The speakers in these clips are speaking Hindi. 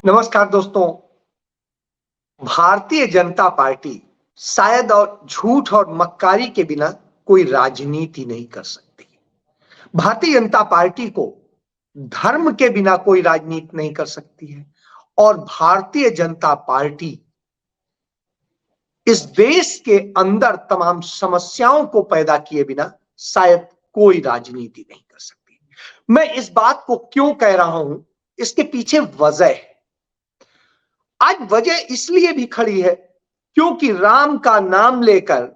नमस्कार दोस्तों। भारतीय जनता पार्टी शायद और झूठ और मक्कारी के बिना कोई राजनीति नहीं कर सकती। भारतीय जनता पार्टी को धर्म के बिना कोई राजनीति नहीं कर सकती है और भारतीय जनता पार्टी इस देश के अंदर तमाम समस्याओं को पैदा किए बिना शायद कोई राजनीति नहीं कर सकती। मैं इस बात को क्यों कह रहा हूं, इसके पीछे वजह है। आज वजह इसलिए भी खड़ी है क्योंकि राम का नाम लेकर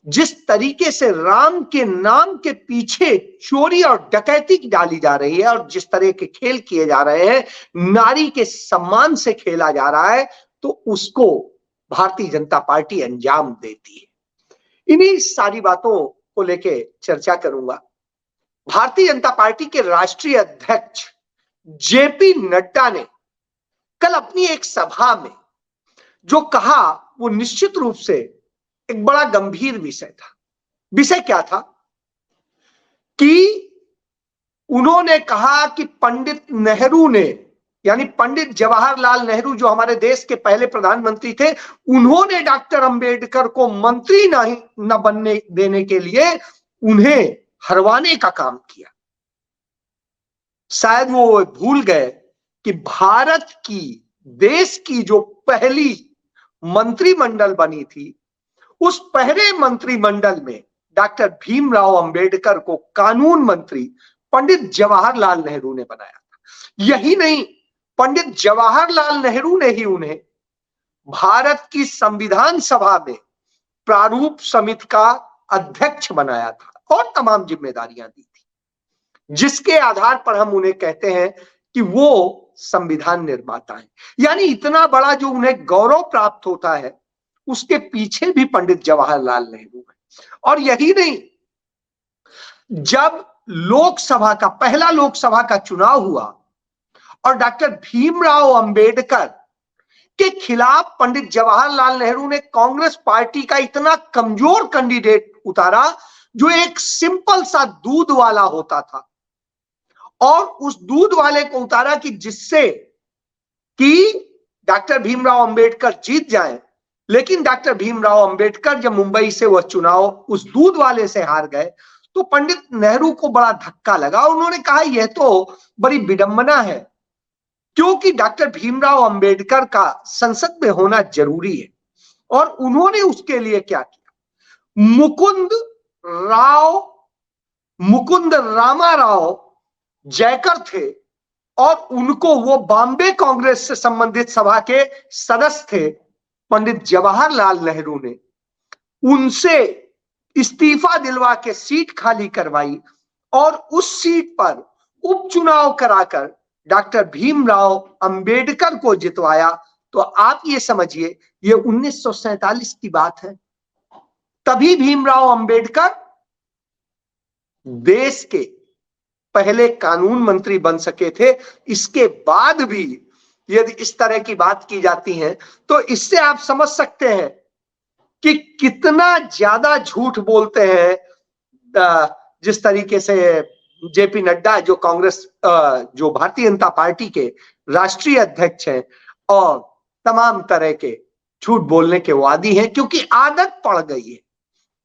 जिस तरीके से राम के नाम के पीछे चोरी और डकैती डाली जा रही है और जिस तरह के खेल किए जा रहे हैं, नारी के सम्मान से खेला जा रहा है, तो उसको भारतीय जनता पार्टी अंजाम देती है। इन्हीं सारी बातों को लेकर चर्चा करूंगा। भारतीय जनता पार्टी के राष्ट्रीय अध्यक्ष जेपी नड्डा ने कल अपनी एक सभा में जो कहा वो निश्चित रूप से एक बड़ा गंभीर विषय था। विषय क्या था कि उन्होंने कहा कि पंडित नेहरू ने, यानी पंडित जवाहरलाल नेहरू जो हमारे देश के पहले प्रधानमंत्री थे, उन्होंने डॉक्टर अंबेडकर को मंत्री न बनने देने के लिए उन्हें हरवाने का काम किया। शायद वो भूल गए कि भारत की, देश की जो पहली मंत्रिमंडल बनी थी, उस पहले मंत्रिमंडल में डॉक्टर भीमराव अंबेडकर को कानून मंत्री पंडित जवाहरलाल नेहरू ने बनाया था। यही नहीं, पंडित जवाहरलाल नेहरू ने ही उन्हें भारत की संविधान सभा में प्रारूप समिति का अध्यक्ष बनाया था और तमाम जिम्मेदारियां दी थी, जिसके आधार पर हम उन्हें कहते हैं कि वो संविधान निर्माता है। यानी इतना बड़ा जो उन्हें गौरव प्राप्त होता है, उसके पीछे भी पंडित जवाहरलाल नेहरू है। और यही नहीं, जब पहला लोकसभा का चुनाव हुआ और डॉक्टर भीमराव अंबेडकर के खिलाफ पंडित जवाहरलाल नेहरू ने कांग्रेस पार्टी का इतना कमजोर कैंडिडेट उतारा जो एक सिंपल सा दूध वाला होता था, और उस दूध वाले को उतारा कि जिससे कि डॉक्टर भीमराव अंबेडकर जीत जाएं। लेकिन डॉक्टर भीमराव अंबेडकर जब मुंबई से वह चुनाव उस दूध वाले से हार गए, तो पंडित नेहरू को बड़ा धक्का लगा। उन्होंने कहा यह तो बड़ी विडंबना है, क्योंकि डॉक्टर भीमराव अंबेडकर का संसद में होना जरूरी है। और उन्होंने उसके लिए क्या किया, मुकुंद रामाराव जयकर थे और उनको, वो बॉम्बे कांग्रेस से संबंधित सभा के सदस्य थे, पंडित जवाहरलाल नेहरू ने उनसे इस्तीफा दिलवा के सीट खाली करवाई और उस सीट पर उपचुनाव कराकर डॉक्टर भीमराव अंबेडकर को जितवाया। तो आप ये समझिए, ये 1947 की बात है। तभी भीमराव अंबेडकर देश के पहले कानून मंत्री बन सके थे। इसके बाद भी यदि इस तरह की बात की जाती है, तो इससे आप समझ सकते हैं कि कितना ज्यादा झूठ बोलते हैं। जिस तरीके से जेपी नड्डा, जो जो भारतीय जनता पार्टी के राष्ट्रीय अध्यक्ष हैं, और तमाम तरह के झूठ बोलने के वादी हैं, क्योंकि आदत पड़ गई है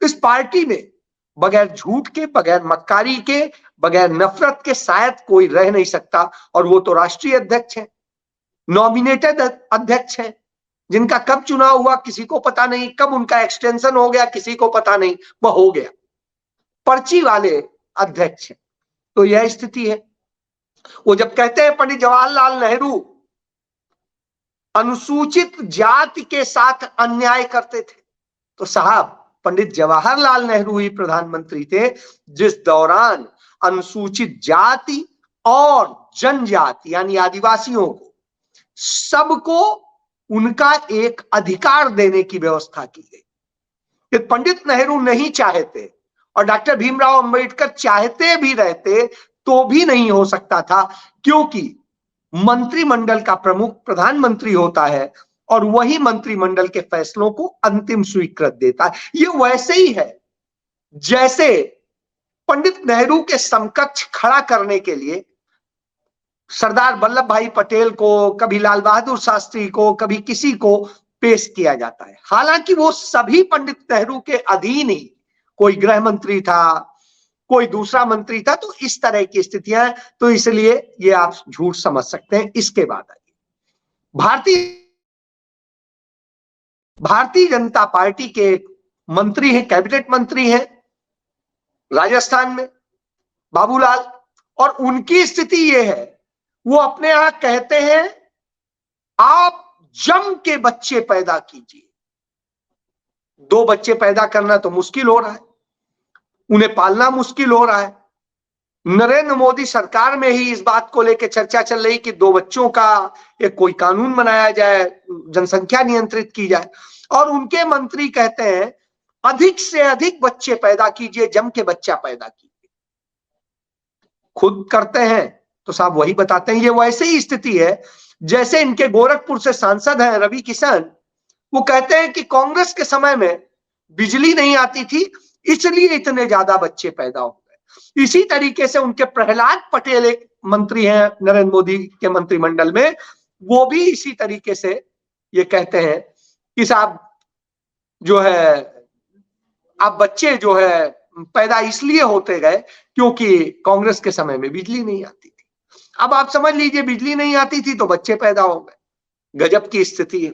इस पार्टी में। बगैर झूठ के, बगैर मक्कारी के, बगैर नफरत के शायद कोई रह नहीं सकता। और वो तो राष्ट्रीय अध्यक्ष है, नॉमिनेटेड अध्यक्ष है, जिनका कब चुनाव हुआ किसी को पता नहीं, कब उनका एक्सटेंशन हो गया किसी को पता नहीं, वह हो गया, पर्ची वाले अध्यक्ष है। तो यह स्थिति है। वो जब कहते हैं पंडित जवाहरलाल नेहरू अनुसूचित जाति के साथ अन्याय करते थे, तो साहब पंडित जवाहरलाल नेहरू ही प्रधानमंत्री थे जिस दौरान अनुसूचित जाति और जनजाति यानी आदिवासियों को, सबको उनका एक अधिकार देने की व्यवस्था की गई। कि पंडित नेहरू नहीं चाहते और डॉक्टर भीमराव अंबेडकर चाहते भी रहते तो भी नहीं हो सकता था, क्योंकि मंत्रिमंडल का प्रमुख प्रधानमंत्री होता है और वही मंत्रिमंडल के फैसलों को अंतिम स्वीकृत देता है। ये वैसे ही है जैसे पंडित नेहरू के समकक्ष खड़ा करने के लिए सरदार वल्लभ भाई पटेल को, कभी लाल बहादुर शास्त्री को, कभी किसी को पेश किया जाता है। हालांकि वो सभी पंडित नेहरू के अधीन ही, कोई गृह मंत्री था, कोई दूसरा मंत्री था, तो इस तरह की स्थितियां हैं, तो इसलिए ये आप झूठ समझ सकते हैं। इसके बाद भारतीय जनता पार्टी के एक मंत्री हैं, कैबिनेट मंत्री हैं राजस्थान में, बाबूलाल, और उनकी स्थिति ये है, वो अपने यहां कहते हैं आप जम के बच्चे पैदा कीजिए। 2 बच्चे पैदा करना तो मुश्किल हो रहा है, उन्हें पालना मुश्किल हो रहा है। नरेंद्र मोदी सरकार में ही इस बात को लेकर चर्चा चल रही कि 2 बच्चों का एक कोई कानून बनाया जाए, जनसंख्या नियंत्रित की जाए, और उनके मंत्री कहते हैं अधिक से अधिक बच्चे पैदा कीजिए, जम के बच्चा पैदा कीजिए। खुद करते हैं तो साहब वही बताते हैं। ये वैसे ही स्थिति है जैसे इनके गोरखपुर से सांसद हैं रवि किशन, वो कहते हैं कि कांग्रेस के समय में बिजली नहीं आती थी, इसलिए इतने ज्यादा बच्चे पैदा हो गए। इसी तरीके से उनके प्रहलाद पटेल एक मंत्री हैं नरेंद्र मोदी के मंत्रिमंडल में, वो भी इसी तरीके से ये कहते हैं कि साहब जो है आप बच्चे जो है पैदा इसलिए होते गए क्योंकि कांग्रेस के समय में बिजली नहीं आती थी। अब आप समझ लीजिए बिजली नहीं आती थी तो बच्चे पैदा हो गए। गजब की स्थिति है।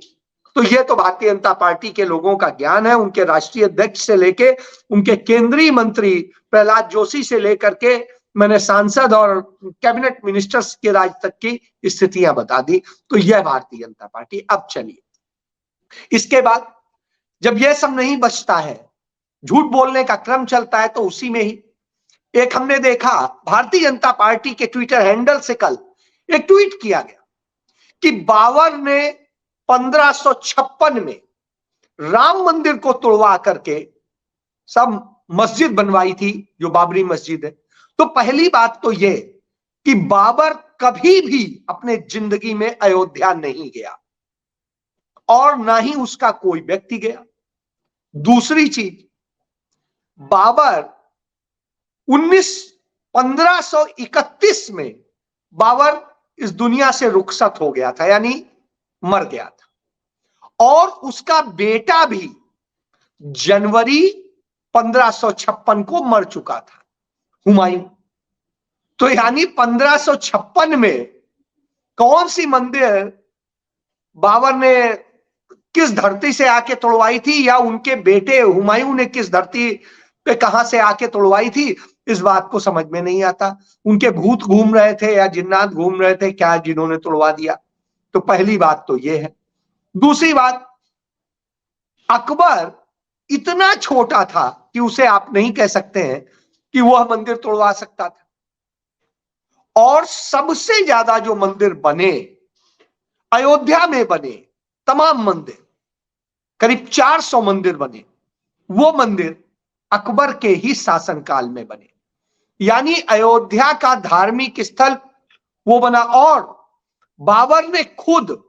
तो ये तो भारतीय जनता पार्टी के लोगों का ज्ञान है, उनके राष्ट्रीय अध्यक्ष से लेके उनके केंद्रीय मंत्री प्रहलाद जोशी से लेकर के मैंने सांसद और कैबिनेट मिनिस्टर्स के राज तक की स्थितियां बता दी। तो यह भारतीय जनता पार्टी। अब चलिए इसके बाद जब यह सब नहीं बचता है, झूठ बोलने का क्रम चलता है, तो उसी में ही एक हमने देखा भारतीय जनता पार्टी के ट्विटर हैंडल से कल एक ट्वीट किया गया कि बाबर ने 1556 में राम मंदिर को तोड़वा करके सब मस्जिद बनवाई थी जो बाबरी मस्जिद है। तो पहली बात तो यह कि बाबर कभी भी अपने जिंदगी में अयोध्या नहीं गया और ना ही उसका कोई व्यक्ति गया। दूसरी चीज, बाबर 1531 में बाबर इस दुनिया से रुखसत हो गया था, यानी मर गया था, और उसका बेटा भी जनवरी 1556 को मर चुका था, हुमायूं। तो यानी 1556 में कौन सी मंदिर बाबर ने किस धरती से आके तोड़वाई थी, या उनके बेटे हुमायूं ने किस धरती पे कहां से आके तोड़वाई थी, इस बात को समझ में नहीं आता। उनके भूत घूम रहे थे या जिन्नात घूम रहे थे क्या, जिन्होंने तोड़वा दिया। तो पहली बात तो यह है। दूसरी बात, अकबर इतना छोटा था कि उसे आप नहीं कह सकते हैं कि वह मंदिर तोड़वा सकता था। और सबसे ज्यादा जो मंदिर बने अयोध्या में बने, तमाम मंदिर, करीब 400 मंदिर बने, वो मंदिर अकबर के ही शासनकाल में बने। यानी अयोध्या का धार्मिक स्थल वो बना, और बाबर ने खुद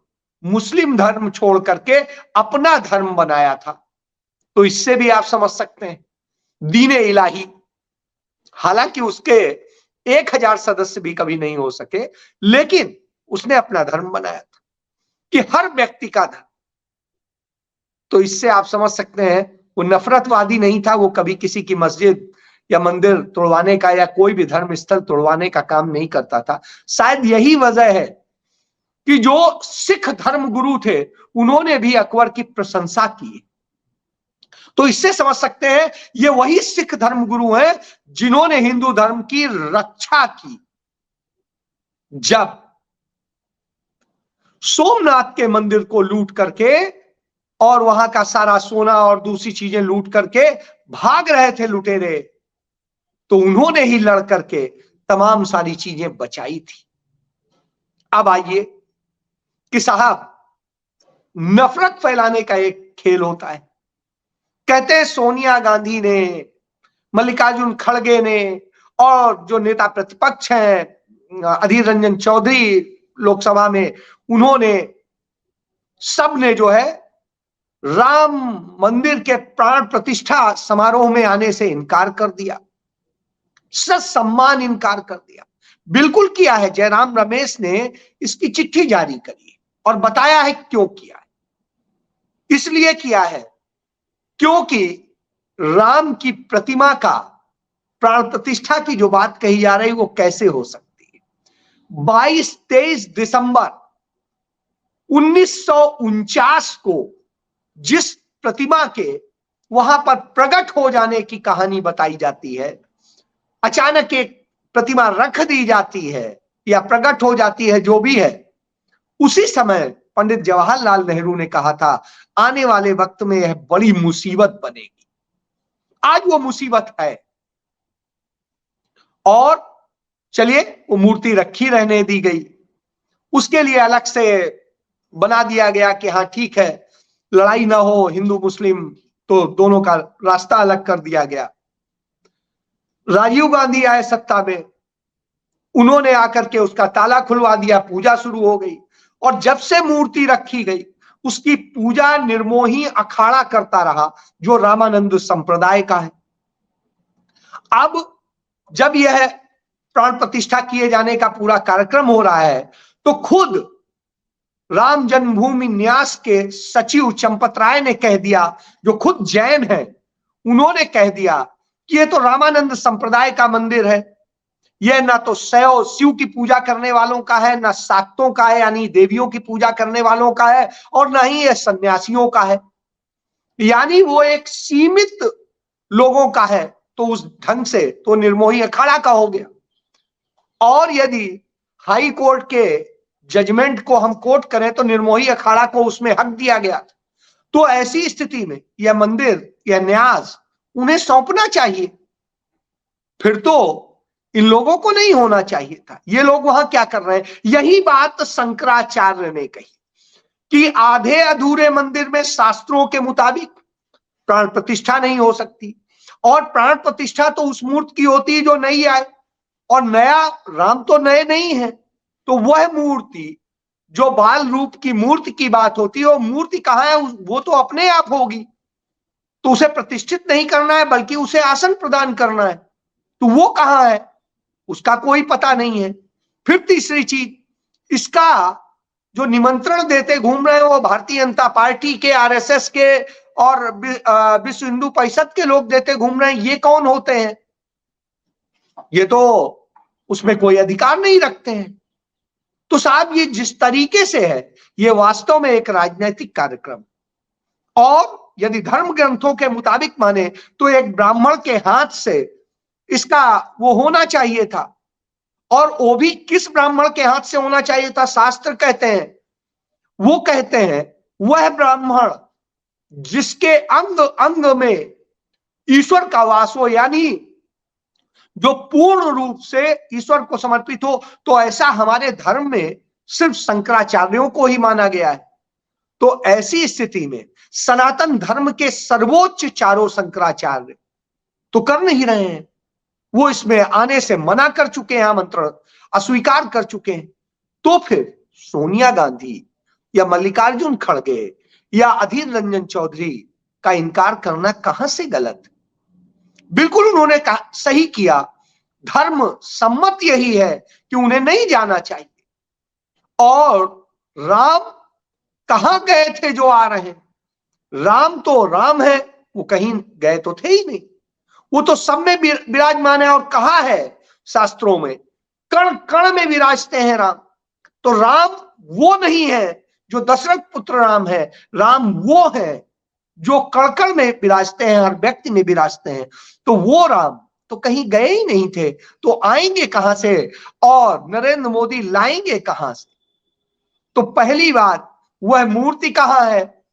मुस्लिम धर्म छोड़ करके अपना धर्म बनाया था। तो इससे भी आप समझ सकते हैं दीन इलाही, हालांकि उसके 1000 सदस्य भी कभी नहीं हो सके, लेकिन उसने अपना धर्म बनाया था कि हर व्यक्ति का धर्म। तो इससे आप समझ सकते हैं वो नफरतवादी नहीं था, वो कभी किसी की मस्जिद या मंदिर तोड़वाने का या कोई भी धर्म स्थल तोड़वाने का काम नहीं करता था। शायद यही वजह है कि जो सिख धर्म गुरु थे उन्होंने भी अकबर की प्रशंसा की। तो इससे समझ सकते हैं ये वही सिख धर्म गुरु हैं जिन्होंने हिंदू धर्म की रक्षा की। जब सोमनाथ के मंदिर को लूट करके और वहां का सारा सोना और दूसरी चीजें लूट करके भाग रहे थे लुटेरे, तो उन्होंने ही लड़ करके तमाम सारी चीजें बचाई थी। अब आइए कि साहब नफरत फैलाने का एक खेल होता है। कहते हैं सोनिया गांधी ने, मल्लिकार्जुन खड़गे ने, और जो नेता प्रतिपक्ष हैं अधीर रंजन चौधरी लोकसभा में, उन्होंने सब ने जो है राम मंदिर के प्राण प्रतिष्ठा समारोह में आने से इनकार कर दिया, ससम्मान इनकार कर दिया। बिल्कुल किया है। जयराम रमेश ने इसकी चिट्ठी जारी करी और बताया है क्यों किया है। इसलिए किया है क्योंकि राम की प्रतिमा का प्राण प्रतिष्ठा की जो बात कही जा रही वो कैसे हो सकती है। 22-23 दिसंबर 1949 को जिस प्रतिमा के वहां पर प्रकट हो जाने की कहानी बताई जाती है, अचानक एक प्रतिमा रख दी जाती है या प्रकट हो जाती है, जो भी है, उसी समय पंडित जवाहरलाल नेहरू ने कहा था आने वाले वक्त में यह बड़ी मुसीबत बनेगी। आज वो मुसीबत है और चलिए वो मूर्ति रखी रहने दी गई। उसके लिए अलग से बना दिया गया कि हाँ ठीक है, लड़ाई ना हो हिंदू मुस्लिम, तो दोनों का रास्ता अलग कर दिया गया। राजीव गांधी आए सत्ता में, उन्होंने आकर के उसका ताला खुलवा दिया, पूजा शुरू हो गई और जब से मूर्ति रखी गई उसकी पूजा निर्मोही अखाड़ा करता रहा जो रामानंद संप्रदाय का है। अब जब यह प्राण प्रतिष्ठा किए जाने का पूरा कार्यक्रम हो रहा है तो खुद राम जन्मभूमि न्यास के सचिव चंपत राय ने कह दिया, जो खुद जैन है, उन्होंने कह दिया कि ये तो रामानंद संप्रदाय का मंदिर है, यह ना तो शिव की पूजा करने वालों का है, ना शाक्तों का है यानी देवियों की पूजा करने वालों का है, और ना ही यह सन्यासियों का है, यानी वो एक सीमित लोगों का है। तो उस ढंग से तो निर्मोही अखाड़ा का हो गया। और यदि हाई कोर्ट के जजमेंट को हम कोट करें तो निर्मोही अखाड़ा को उसमें हक दिया गया। तो ऐसी स्थिति में यह मंदिर, यह न्यास उन्हें सौंपना चाहिए, फिर तो इन लोगों को नहीं होना चाहिए था। ये लोग वहां क्या कर रहे हैं? यही बात शंकराचार्य ने कही कि आधे अधूरे मंदिर में शास्त्रों के मुताबिक प्राण प्रतिष्ठा नहीं हो सकती, और प्राण प्रतिष्ठा तो उस मूर्ति की होती है जो नई आए, और नया राम तो नए नहीं है, तो वह मूर्ति जो बाल रूप की मूर्ति की बात होती है, वो मूर्ति कहां है? वो तो अपने आप होगी, तो उसे प्रतिष्ठित नहीं करना है बल्कि उसे आसन प्रदान करना है, तो वो कहां है? उसका कोई पता नहीं है। फिर तीसरी चीज, इसका जो निमंत्रण देते घूम रहे हैं वो भारतीय जनता पार्टी के, आरएसएस के और विश्व हिंदू परिषद के लोग देते घूम रहे हैं। ये कौन होते हैं? ये तो उसमें कोई अधिकार नहीं रखते हैं। तो साहब ये जिस तरीके से है ये वास्तव में एक राजनीतिक कार्यक्रम, और यदि धर्म ग्रंथों के मुताबिक माने तो एक ब्राह्मण के हाथ से इसका वो होना चाहिए था, और वो भी किस ब्राह्मण के हाथ से होना चाहिए था? शास्त्र कहते हैं, वो कहते हैं वह ब्राह्मण जिसके अंग अंग में ईश्वर का वास हो, यानी जो पूर्ण रूप से ईश्वर को समर्पित हो। तो ऐसा हमारे धर्म में सिर्फ शंकराचार्यों को ही माना गया है। तो ऐसी स्थिति में सनातन धर्म के सर्वोच्च चारों शंकराचार्य तो कर नहीं रहे हैं, वो इसमें आने से मना कर चुके हैं, आमंत्रण अस्वीकार कर चुके हैं। तो फिर सोनिया गांधी या मल्लिकार्जुन खड़गे या अधीर रंजन चौधरी का इनकार करना कहां से गलत? बिल्कुल उन्होंने कहा, सही किया। धर्म सम्मत यही है कि उन्हें नहीं जाना चाहिए। और राम कहां गए थे जो आ रहे हैं? राम तो राम है, वो कहीं गए तो थे ही नहीं, वो तो सब में विराजमान है। और कहा है शास्त्रों में, कण कण में विराजते हैं राम। तो राम वो नहीं है जो दशरथ पुत्र राम है, राम वो है जो कण कण में विराजते हैं, हर व्यक्ति में विराजते हैं। तो वो राम तो कहीं गए ही नहीं थे, तो आएंगे कहां से? और नरेंद्र मोदी लाएंगे कहां से? तो पहली बात, वह मूर्ति कहां है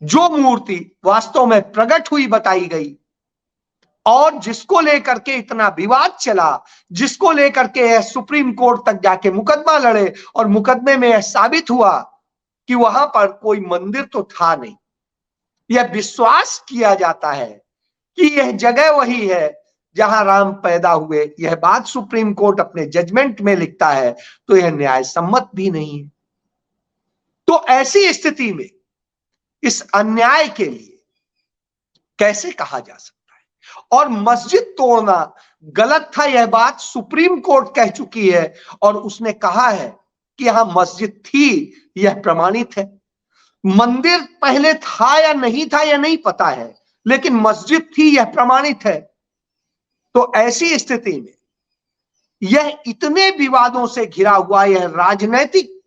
जो मूर्ति वास्तव में प्रकट हुई बताई गई, और जिसको लेकर के इतना विवाद चला, जिसको लेकर के सुप्रीम कोर्ट तक जाके मुकदमा लड़े, और मुकदमे में यह साबित हुआ कि वहां पर कोई मंदिर तो था नहीं। यह विश्वास किया जाता है कि यह जगह वही है जहां राम पैदा हुए। यह बात सुप्रीम कोर्ट अपने जजमेंट में लिखता है, तो यह न्याय सम्मत भी नहीं है। तो ऐसी स्थिति में इस अन्याय के लिए कैसे कहा जा सकता है? और मस्जिद तोड़ना गलत था, यह बात सुप्रीम कोर्ट कह चुकी है और उसने कहा है कि यहां मस्जिद थी, यह प्रमाणित है। मंदिर पहले था या नहीं था यह नहीं पता है, लेकिन मस्जिद थी यह प्रमाणित है। तो ऐसी स्थिति में यह इतने विवादों से घिरा हुआ यह राजनैतिक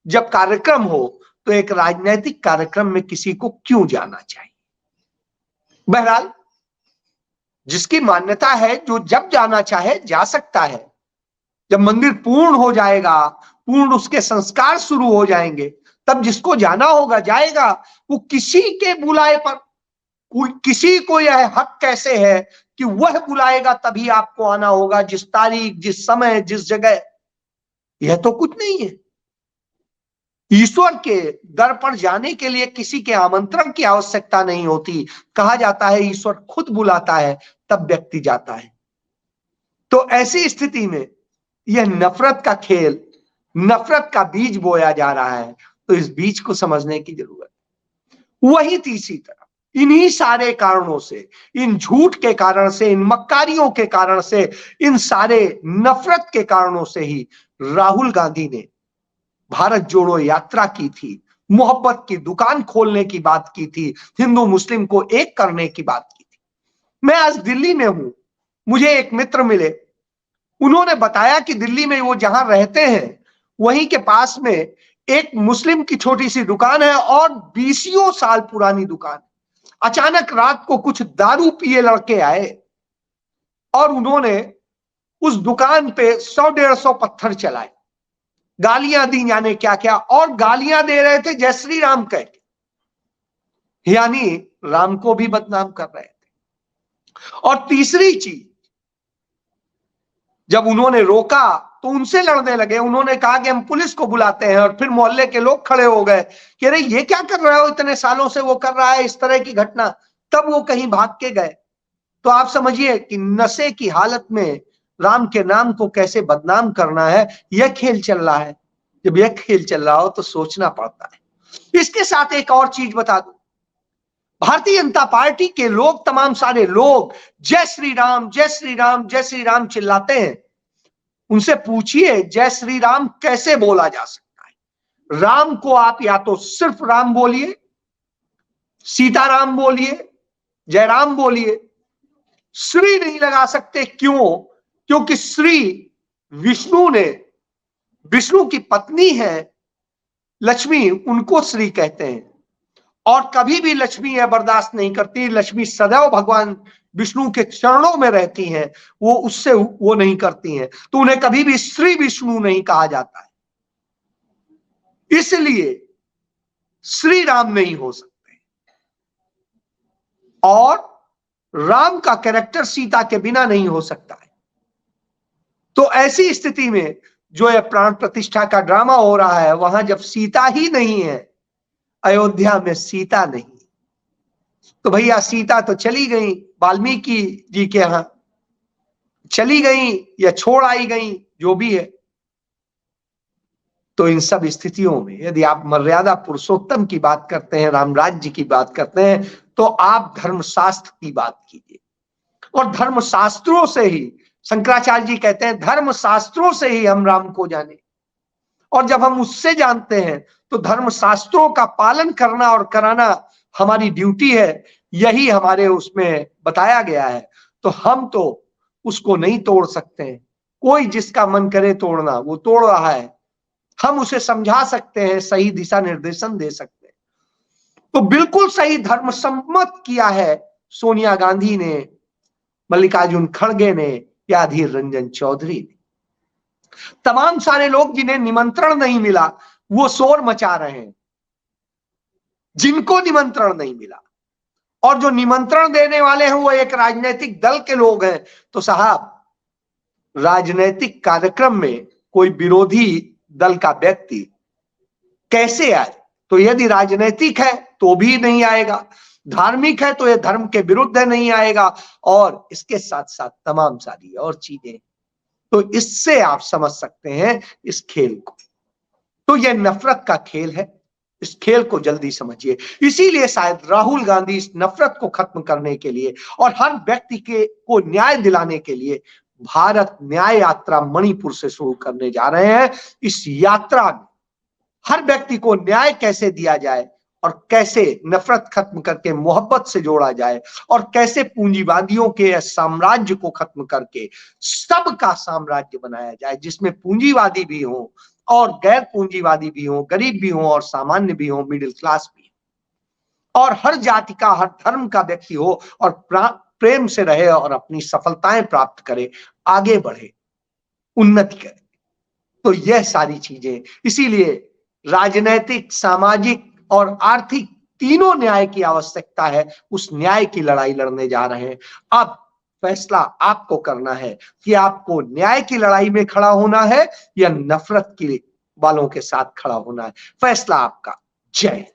जब कार्यक्रम हो, तो एक राजनैतिक कार्यक्रम में किसी को क्यों जाना चाहिए? बहरहाल जिसकी मान्यता है, जो जब जाना चाहे जा सकता है। जब मंदिर पूर्ण हो जाएगा, पूर्ण उसके संस्कार शुरू हो जाएंगे, तब जिसको जाना होगा जाएगा। वो किसी के बुलाए पर, किसी को यह हक कैसे है कि वह बुलाएगा तभी आपको आना होगा, जिस तारीख, जिस समय, जिस जगह? यह तो कुछ नहीं है। ईश्वर के दर पर जाने के लिए किसी के आमंत्रण की आवश्यकता नहीं होती। कहा जाता है ईश्वर खुद बुलाता है, तब व्यक्ति जाता है। तो ऐसी स्थिति में यह नफरत का खेल, नफरत का बीज बोया जा रहा है। तो इस बीज को समझने की जरूरत है। वही तीसरी तरफ इन्हीं सारे कारणों से, इन झूठ के कारण से, इन मक्कारियों के कारण से, इन सारे नफरत के कारणों से ही राहुल गांधी ने भारत जोड़ो यात्रा की थी, मोहब्बत की दुकान खोलने की बात की थी, हिंदू मुस्लिम को एक करने की बात की थी। मैं आज दिल्ली में हूं, मुझे एक मित्र मिले, उन्होंने बताया कि दिल्ली में वो जहां रहते हैं वहीं के पास में एक मुस्लिम की छोटी सी दुकान है और 20 साल पुरानी दुकान। अचानक रात को कुछ दारू पिए लड़के आए और उन्होंने उस दुकान पे 100-150 पत्थर चलाए, गालियां दी, जाने क्या क्या, और गालियां दे रहे थे जय श्री राम कह के, यानी राम को भी बदनाम कर रहे थे। और तीसरी चीज, जब उन्होंने रोका तो उनसे लड़ने लगे। उन्होंने कहा कि हम पुलिस को बुलाते हैं, और फिर मोहल्ले के लोग खड़े हो गए कि अरे ये क्या कर रहे हो, इतने सालों से वो कर रहा है इस तरह की घटना। तब वो कहीं भाग के गए। तो आप समझिए कि नशे की हालत में राम के नाम को कैसे बदनाम करना है, यह खेल चल रहा है। जब यह खेल चल रहा हो तो सोचना पड़ता है। इसके साथ एक और चीज बता दूं, भारतीय जनता पार्टी के लोग, तमाम सारे लोग जय श्री राम, जय श्री राम, जय श्री राम चिल्लाते हैं। उनसे पूछिए जय श्री राम कैसे बोला जा सकता है। राम को आप या तो सिर्फ राम बोलिए, सीताराम बोलिए, जयराम बोलिए, श्री नहीं लगा सकते। क्यों? क्योंकि श्री विष्णु ने, विष्णु की पत्नी है लक्ष्मी, उनको श्री कहते हैं, और कभी भी लक्ष्मी यह बर्दाश्त नहीं करती। लक्ष्मी सदैव भगवान विष्णु के चरणों में रहती हैं, वो उससे वो नहीं करती हैं, तो उन्हें कभी भी श्री विष्णु नहीं कहा जाता है। इसलिए श्री राम नहीं हो सकते। और राम का कैरेक्टर सीता के बिना नहीं हो सकता है। तो ऐसी स्थिति में जो यह प्राण प्रतिष्ठा का ड्रामा हो रहा है, वहां जब सीता ही नहीं है, अयोध्या में सीता नहीं, तो भैया सीता तो चली गई वाल्मीकि जी के यहां, चली गई या छोड़ आई गई, जो भी है। तो इन सब स्थितियों में यदि आप मर्यादा पुरुषोत्तम की बात करते हैं, राम राज्य की बात करते हैं, तो आप धर्मशास्त्र की बात कीजिए। और धर्मशास्त्रों से ही, शंकराचार्य जी कहते हैं धर्मशास्त्रों से ही हम राम को जाने। और जब हम उससे जानते हैं तो धर्मशास्त्रों का पालन करना और कराना हमारी ड्यूटी है, यही हमारे उसमें बताया गया है। तो हम तो उसको नहीं तोड़ सकते हैं। कोई जिसका मन करे तोड़ना, वो तोड़ रहा है, हम उसे समझा सकते हैं, सही दिशा निर्देशन दे सकते हैं। तो बिल्कुल सही धर्म सम्मत किया है सोनिया गांधी ने, मल्लिकार्जुन खड़गे ने या अधीर रंजन चौधरी ने। तमाम सारे लोग जिन्हें निमंत्रण नहीं मिला वो शोर मचा रहे हैं, जिनको निमंत्रण नहीं मिला। और जो निमंत्रण देने वाले हैं वो एक राजनीतिक दल के लोग हैं। तो साहब, राजनीतिक कार्यक्रम में कोई विरोधी दल का व्यक्ति कैसे आए? तो यदि राजनीतिक है तो भी नहीं आएगा, धार्मिक है तो यह धर्म के विरुद्ध है, नहीं आएगा, और इसके साथ साथ तमाम सारी और चीजें। तो इससे आप समझ सकते हैं इस खेल को। तो यह नफरत का खेल है, इस खेल को जल्दी समझिए। इसीलिए शायद राहुल गांधी इस नफरत को खत्म करने के लिए और हर व्यक्ति को न्याय दिलाने के लिए भारत न्याय यात्रा मणिपुर से शुरू करने जा रहे हैं। इस यात्रा में हर व्यक्ति को न्याय कैसे दिया जाए और कैसे नफरत खत्म करके मोहब्बत से जोड़ा जाए और कैसे पूंजीवादियों के साम्राज्य को खत्म करके सबका साम्राज्य बनाया जाए, जिसमें पूंजीवादी भी हो और गैर पूंजीवादी भी हो, गरीब भी हो और सामान्य भी हो, मिडिल क्लास भी हो, और हर जाति का, हर धर्म का व्यक्ति हो और प्रेम से रहे और अपनी सफलताएं प्राप्त करे, आगे बढ़े, उन्नति करे। तो यह सारी चीजें, इसीलिए राजनैतिक, सामाजिक और आर्थिक तीनों न्याय की आवश्यकता है। उस न्याय की लड़ाई लड़ने जा रहे हैं। अब फैसला आपको करना है कि आपको न्याय की लड़ाई में खड़ा होना है या नफरत की वालों के साथ खड़ा होना है। फैसला आपका। जय।